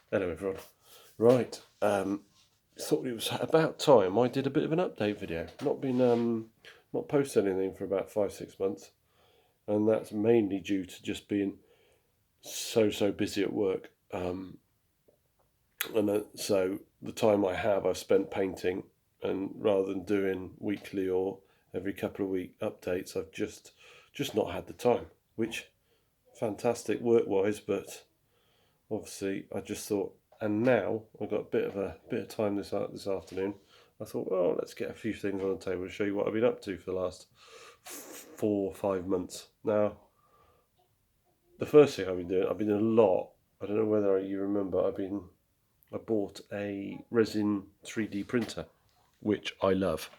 Hello everyone. Right, thought it was about time I did a bit of an update video. Not posted anything for about 5-6 months, and that's mainly due to just being so busy at work. So the time I have, I've spent painting, and rather than doing weekly or every couple of week updates, I've just not had the time. Which fantastic work wise, but obviously I just thought, and now I've got a bit of time this afternoon. I thought, well, let's get a few things on the table to show you what I've been up to for the last 4 or 5 months. Now, the first thing I've been doing a lot. I don't know whether you remember. I bought a resin 3D printer, which I love.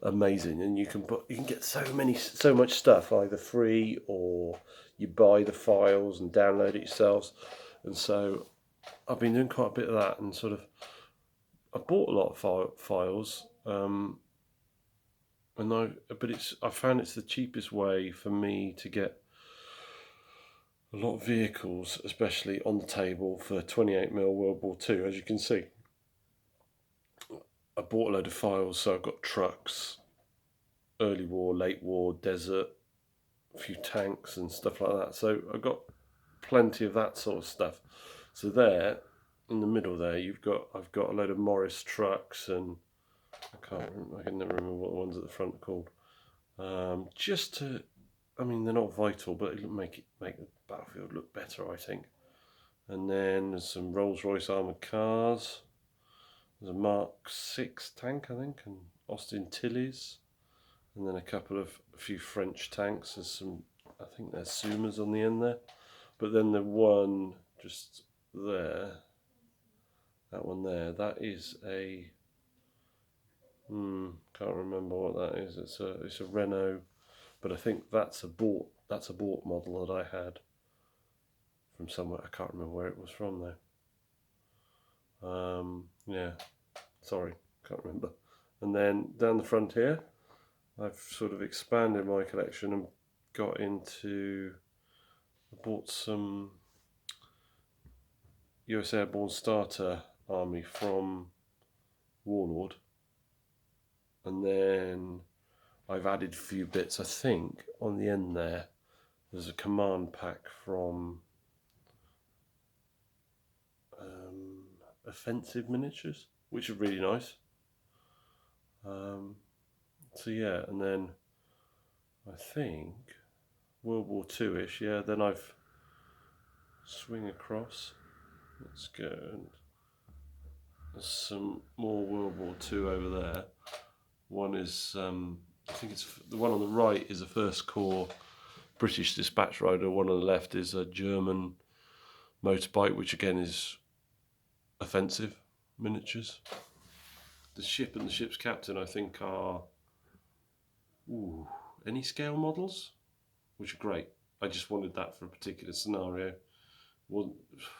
Amazing, and you can get so much stuff either free or you buy the files and download it yourselves. And so I've been doing quite a bit of that, and sort of I bought a lot of files, I found it's the cheapest way for me to get a lot of vehicles, especially on the table for 28mm World War II. As you can see, I bought a load of files, so I've got trucks, early war, late war, desert, a few tanks and stuff like that. So I've got plenty of that sort of stuff. So there, in the middle there, I've got a load of Morris trucks, and I can never remember what the ones at the front are called. They're not vital, but it'll make the battlefield look better, I think. And then there's some Rolls-Royce armoured cars. There's a Mark 6 tank, I think, and Austin Tillys. And then a few French tanks. I think there's Sumas on the end there. But then the one just there, that one there, that is a can't remember what that is. It's a Renault, but I think that's a bought model that I had from somewhere. I can't remember where it was from though. Yeah, sorry, can't remember. And then down the front here, I've sort of expanded my collection and I bought some US Airborne Starter Army from Warlord, and then I've added a few bits. I think on the end there's a command pack from Offensive Miniatures, which are really nice. So yeah, and then I think World War II-ish. Yeah, then I've swing across. Let's go. There's some more World War II over there. One is I think it's the one on the right is a First Corps British dispatch rider. One on the left is a German motorbike, which again is offensive miniatures. The ship and the ship's captain, I think, are any scale models, which are great. I just wanted that for a particular scenario. Well,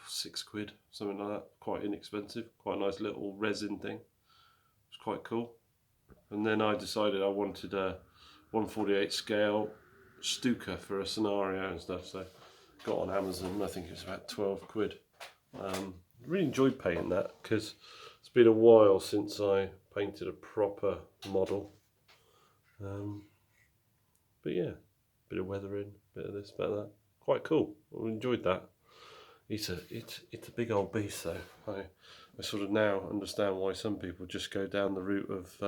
£6, something like that. Quite inexpensive. Quite a nice little resin thing. It's quite cool. And then I decided I wanted a 1/48 scale Stuka for a scenario and stuff. So got on Amazon. I think it was about £12. Really enjoyed painting that because it's been a while since I painted a proper model. But yeah, bit of weathering, bit of this, bit of that. Quite cool. I enjoyed that. It's a big old beast though. I sort of now understand why some people just go down the route of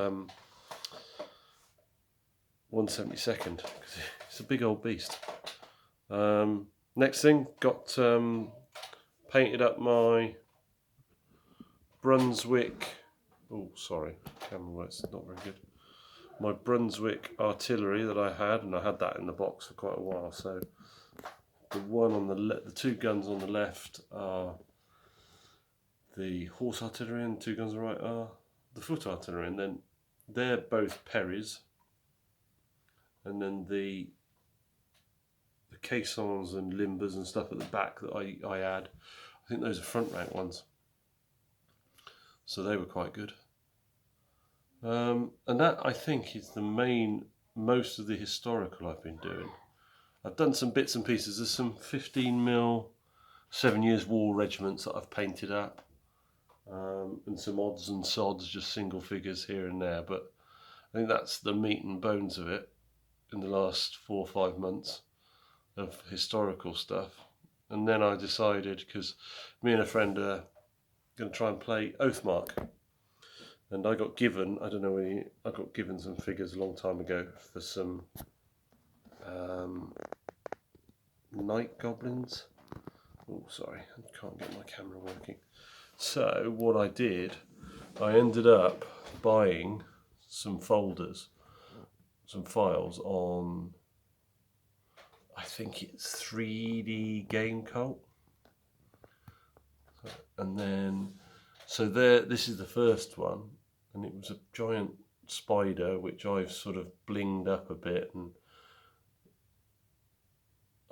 1/72, because it's a big old beast. Next thing, got painted up my Brunswick. Oh, sorry, camera work's not very good. My Brunswick artillery that I had, and I had that in the box for quite a while. So the one on the two guns on the left are the horse artillery, and the two guns on the right are the foot artillery, and then they're both Perrys. And then the caissons and limbers and stuff at the back that I add, I think those are front rank ones. So they were quite good. And that, I think, is most of the historical I've been doing. I've done some bits and pieces. There's some 15mm 7 Years War regiments that I've painted up, and some odds and sods, just single figures here and there. But I think that's the meat and bones of it in the last 4 or 5 months of historical stuff. And then I decided, because me and a friend are going to try and play Oathmark, and I got given, I don't know when I got given some figures a long time ago for some night goblins. Oh, sorry, I can't get my camera working. So what I did, I ended up buying some folders, some files on, I think it's 3D Game Cult. And then, so there, this is the first one, and it was a giant spider which I've sort of blinged up a bit, and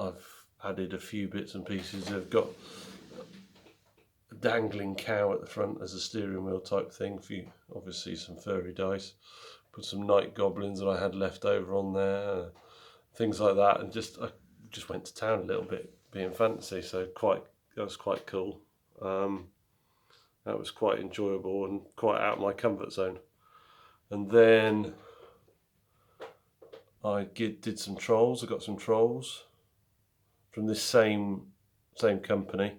I've added a few bits and pieces. I've got a dangling cow at the front as a steering wheel type thing, for you, obviously some furry dice. Put some night goblins that I had left over on there, things like that, and I just went to town a little bit, being fantasy. So that was quite cool. That was quite enjoyable and quite out of my comfort zone. And then I did some trolls. I got some trolls from this same company.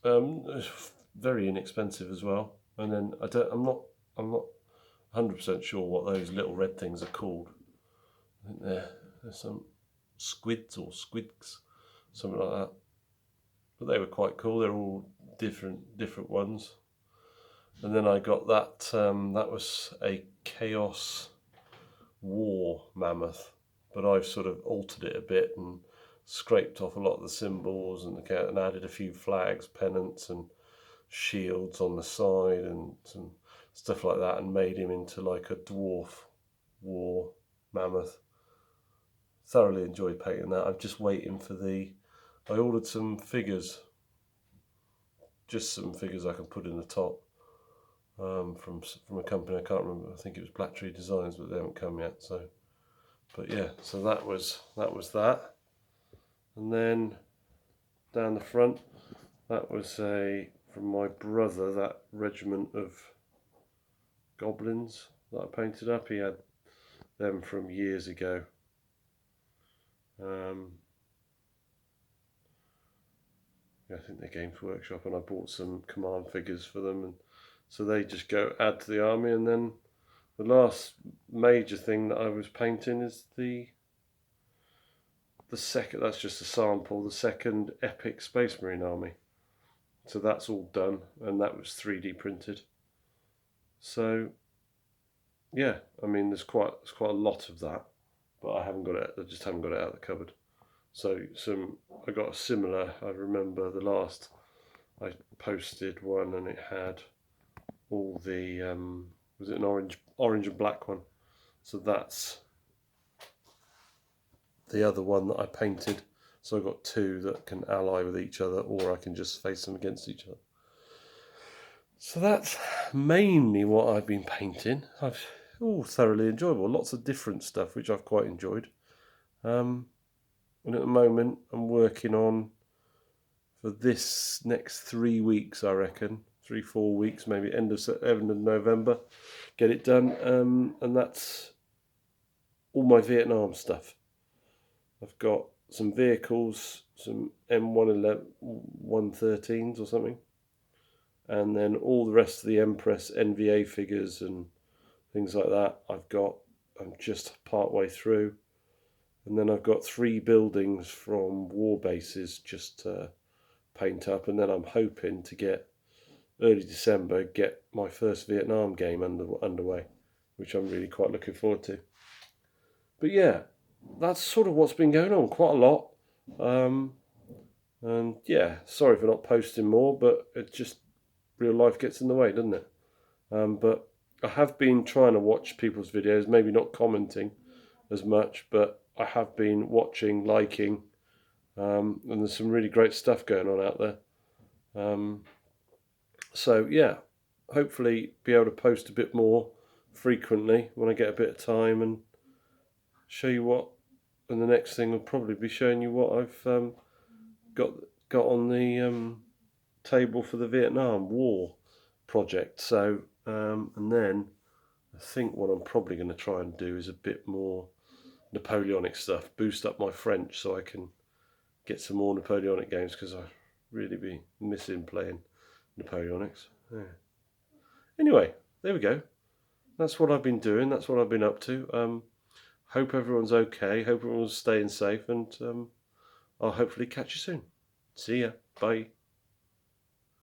Very inexpensive as well. And then I'm not 100% sure what those little red things are called. I think there's some squids or squids, something like that. But they were quite cool. They're all different ones. And then I got that. That was a Chaos War mammoth, but I've sort of altered it a bit and scraped off a lot of the symbols and added a few flags, pennants, and shields on the side and some stuff like that, and made him into like a dwarf war mammoth. Thoroughly enjoyed painting that. I'm just waiting for I ordered some figures, just some figures I can put in the top, from a company I can't remember. I think it was Black Tree Designs, but they haven't come yet. So, but yeah, so that was that. And then down the front, that was from my brother, that regiment of goblins that I painted up. He had them from years ago. I think they're Games Workshop, and I bought some command figures for them, and so they just go add to the army. And then the last major thing that I was painting is the second. That's just a sample. The second Epic Space Marine army. So that's all done, and that was 3D printed. So yeah, I mean, there's quite a lot of that, but I just haven't got it out of the cupboard. So I got a similar. I remember the last I posted one, and it had all the was it an orange and black one? So that's the other one that I painted. So I've got two that can ally with each other, or I can just face them against each other. So that's mainly what I've been painting. I've thoroughly enjoyable. Lots of different stuff, which I've quite enjoyed. And at the moment, I'm working on, for this next 3 weeks, I reckon, 3-4 weeks, maybe end of November, get it done. And that's all my Vietnam stuff. I've got some vehicles, some M113s or something, and then all the rest of the Empress NVA figures and things like that. I'm just part way through, and then I've got 3 buildings from war bases just to paint up, and then I'm hoping to get early December get my first Vietnam game underway, which I'm really quite looking forward to. But yeah, that's sort of what's been going on, quite a lot. And yeah, sorry for not posting more, but it just, real life gets in the way, doesn't it? But I have been trying to watch people's videos, maybe not commenting as much, but I have been watching, liking, and there's some really great stuff going on out there. So yeah, hopefully be able to post a bit more frequently when I get a bit of time, and show you what. And the next thing will probably be showing you what I've got on the table for the Vietnam War project. So and then I think what I'm probably going to try and do is a bit more Napoleonic stuff, boost up my French so I can get some more Napoleonic games, because I really be missing playing Napoleonics. Yeah. Anyway, there we go. That's what I've been doing. That's what I've been up to. Hope everyone's okay. Hope everyone's staying safe, and I'll hopefully catch you soon. See ya. Bye.